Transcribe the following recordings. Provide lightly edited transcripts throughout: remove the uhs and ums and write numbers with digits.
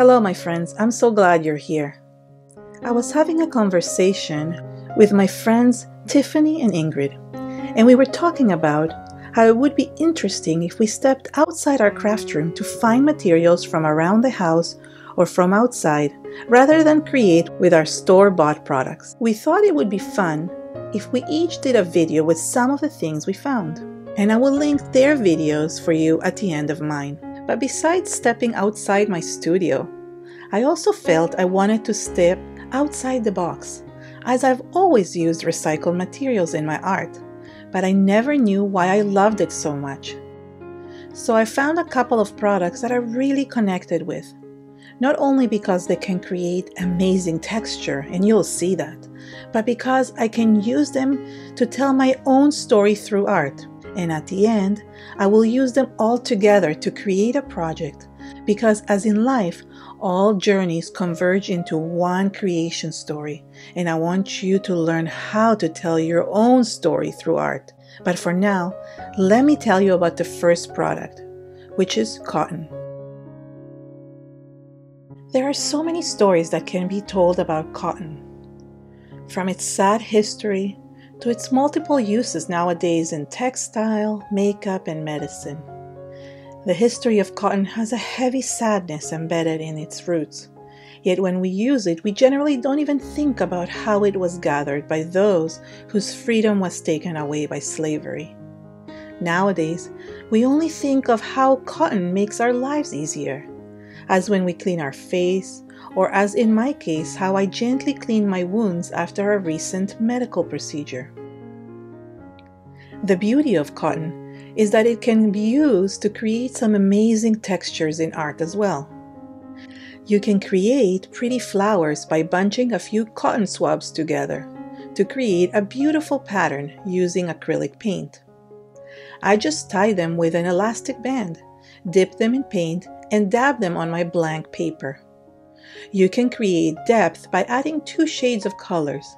Hello, my friends. I'm so glad you're here. I was having a conversation with my friends Tiffany and Ingrid, and we were talking about how it would be interesting if we stepped outside our craft room to find materials from around the house or from outside, rather than create with our store-bought products. We thought it would be fun if we each did a video with some of the things we found, and I will link their videos for you at the end of mine. But besides stepping outside my studio, I also felt I wanted to step outside the box, as I've always used recycled materials in my art, but I never knew why I loved it so much. So I found a couple of products that I really connected with, not only because they can create amazing texture, and you'll see that, but because I can use them to tell my own story through art. And at the end, I will use them all together to create a project, because as in life, all journeys converge into one creation story, and I want you to learn how to tell your own story through art. But for now, let me tell you about the first product, which is cotton. There are so many stories that can be told about cotton, from its sad history to its multiple uses nowadays in textile, makeup, and medicine. The history of cotton has a heavy sadness embedded in its roots, yet when we use it, we generally don't even think about how it was gathered by those whose freedom was taken away by slavery. Nowadays, we only think of how cotton makes our lives easier, as when we clean our face, or as in my case, how I gently clean my wounds after a recent medical procedure. The beauty of cotton is that it can be used to create some amazing textures in art as well. You can create pretty flowers by bunching a few cotton swabs together to create a beautiful pattern using acrylic paint. I just tie them with an elastic band, dip them in paint, and dab them on my blank paper. You can create depth by adding 2 shades of colors.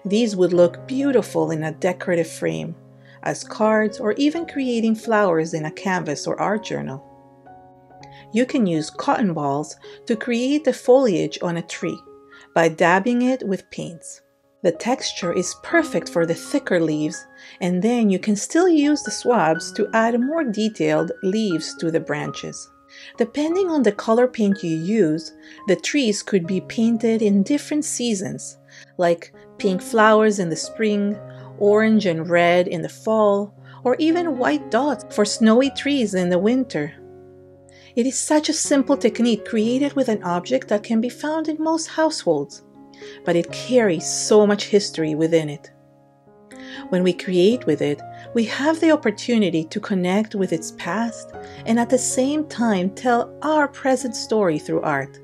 These would look beautiful in a decorative frame, as cards, or even creating flowers in a canvas or art journal. You can use cotton balls to create the foliage on a tree by dabbing it with paints. The texture is perfect for the thicker leaves, and then you can still use the swabs to add more detailed leaves to the branches. Depending on the color paint you use, the trees could be painted in different seasons, like pink flowers in the spring, orange and red in the fall, or even white dots for snowy trees in the winter. It is such a simple technique created with an object that can be found in most households, but it carries so much history within it. When we create with it, we have the opportunity to connect with its past and at the same time tell our present story through art,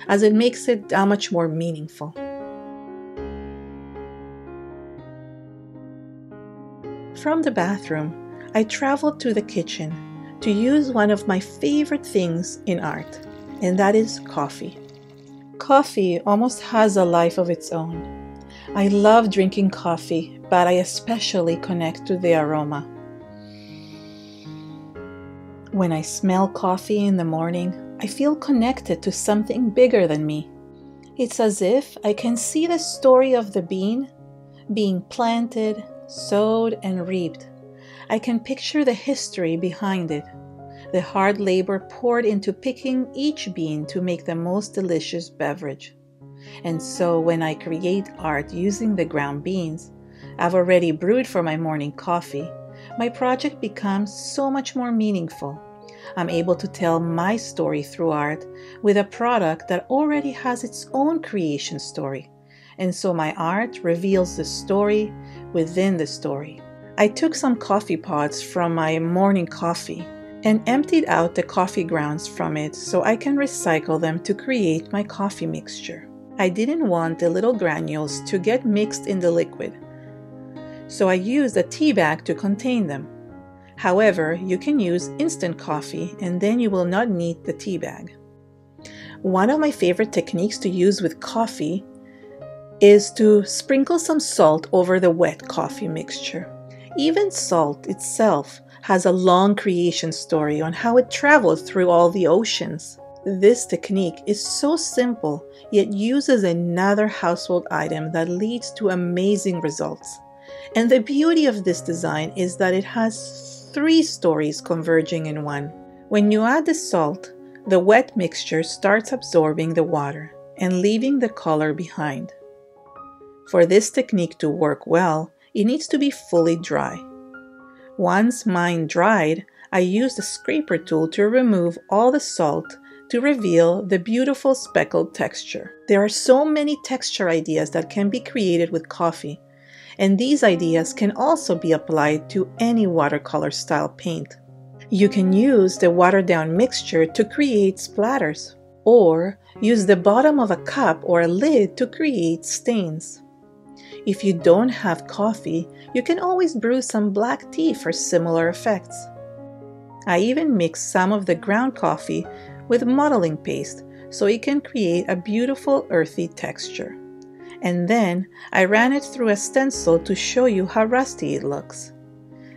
as it makes it that much more meaningful. From the bathroom, I traveled to the kitchen to use one of my favorite things in art, and that is coffee. Coffee almost has a life of its own. I love drinking coffee, but I especially connect to the aroma. When I smell coffee in the morning, I feel connected to something bigger than me. It's as if I can see the story of the bean being planted, sowed, and reaped. I can picture the history behind it, the hard labor poured into picking each bean to make the most delicious beverage. And so when I create art using the ground beans I've already brewed for my morning coffee, my project becomes so much more meaningful. I'm able to tell my story through art with a product that already has its own creation story, and so my art reveals the story within the story. I took some coffee pods from my morning coffee and emptied out the coffee grounds from it so I can recycle them to create my coffee mixture. I didn't want the little granules to get mixed in the liquid, so I used a tea bag to contain them. However, you can use instant coffee and then you will not need the tea bag. One of my favorite techniques to use with coffee is to sprinkle some salt over the wet coffee mixture. Even salt itself has a long creation story on how it traveled through all the oceans. This technique is so simple, yet uses another household item that leads to amazing results. And the beauty of this design is that it has 3 stories converging in one. When you add the salt, the wet mixture starts absorbing the water and leaving the color behind. For this technique to work well, it needs to be fully dry. Once mine dried, I used a scraper tool to remove all the salt to reveal the beautiful speckled texture. There are so many texture ideas that can be created with coffee, and these ideas can also be applied to any watercolor style paint. You can use the watered down mixture to create splatters, or use the bottom of a cup or a lid to create stains. If you don't have coffee, you can always brew some black tea for similar effects. I even mixed some of the ground coffee with modeling paste so it can create a beautiful earthy texture. And then I ran it through a stencil to show you how rusty it looks.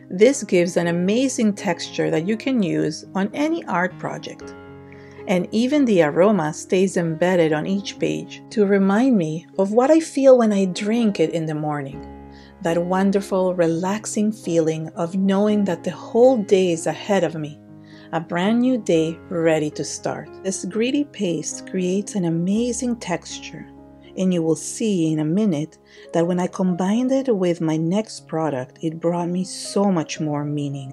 This gives an amazing texture that you can use on any art project. And even the aroma stays embedded on each page to remind me of what I feel when I drink it in the morning. That wonderful, relaxing feeling of knowing that the whole day is ahead of me. A brand new day ready to start. This gritty paste creates an amazing texture, and you will see in a minute that when I combined it with my next product, it brought me so much more meaning.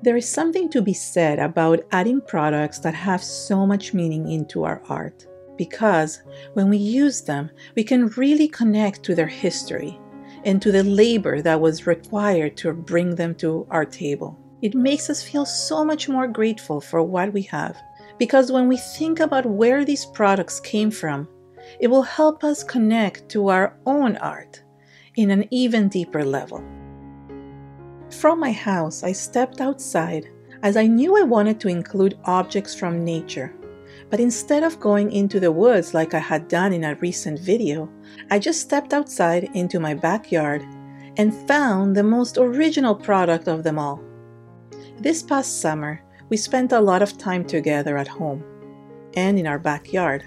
There is something to be said about adding products that have so much meaning into our art, because when we use them, we can really connect to their history and to the labor that was required to bring them to our table. It makes us feel so much more grateful for what we have, because when we think about where these products came from, it will help us connect to our own art in an even deeper level. From my house, I stepped outside as I knew I wanted to include objects from nature. But instead of going into the woods like I had done in a recent video, I just stepped outside into my backyard and found the most original product of them all. This past summer, we spent a lot of time together at home and in our backyard.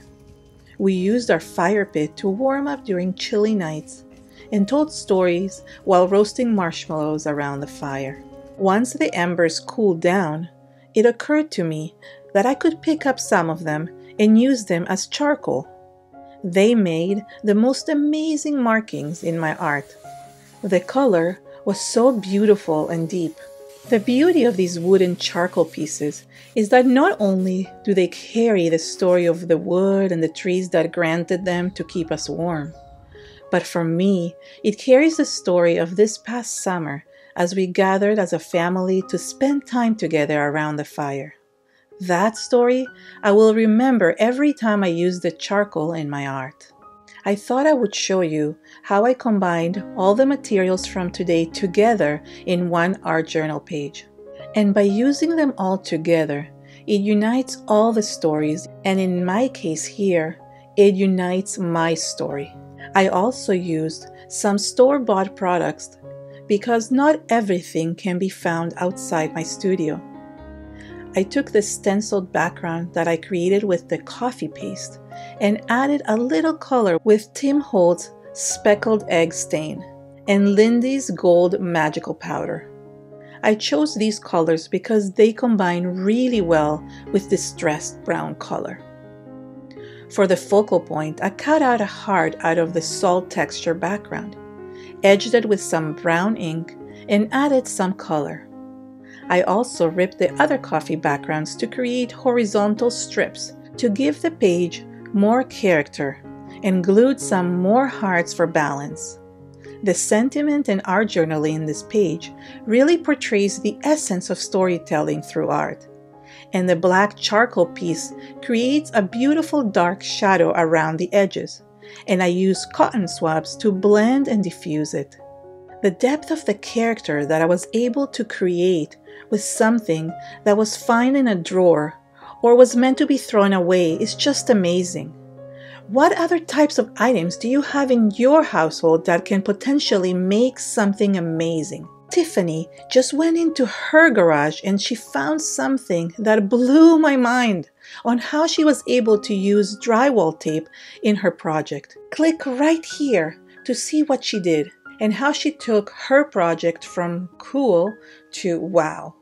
We used our fire pit to warm up during chilly nights and told stories while roasting marshmallows around the fire. Once the embers cooled down, it occurred to me that I could pick up some of them and use them as charcoal. They made the most amazing markings in my art. The color was so beautiful and deep. The beauty of these wooden charcoal pieces is that not only do they carry the story of the wood and the trees that granted them to keep us warm, but for me, it carries the story of this past summer as we gathered as a family to spend time together around the fire. That story I will remember every time I use the charcoal in my art. I thought I would show you how I combined all the materials from today together in one art journal page. And by using them all together, it unites all the stories, and in my case here, it unites my story. I also used some store-bought products because not everything can be found outside my studio. I took the stenciled background that I created with the coffee paste and added a little color with Holtz Speckled Egg Stain and Lindy's Gold Magical Powder. I chose these colors because they combine really well with distressed brown color. For the focal point, I cut out a heart out of the salt texture background, edged it with some brown ink, and added some color. I also ripped the other coffee backgrounds to create horizontal strips to give the page more character and glued some more hearts for balance. The sentiment and art journaling in this page really portrays the essence of storytelling through art. And the black charcoal piece creates a beautiful dark shadow around the edges, and I use cotton swabs to blend and diffuse it. The depth of the character that I was able to create with something that was found in a drawer or was meant to be thrown away is just amazing. What other types of items do you have in your household that can potentially make something amazing? Tiffany just went into her garage and she found something that blew my mind. on how she was able to use drywall tape in her project. Click right here to see what she did and how she took her project from cool to wow.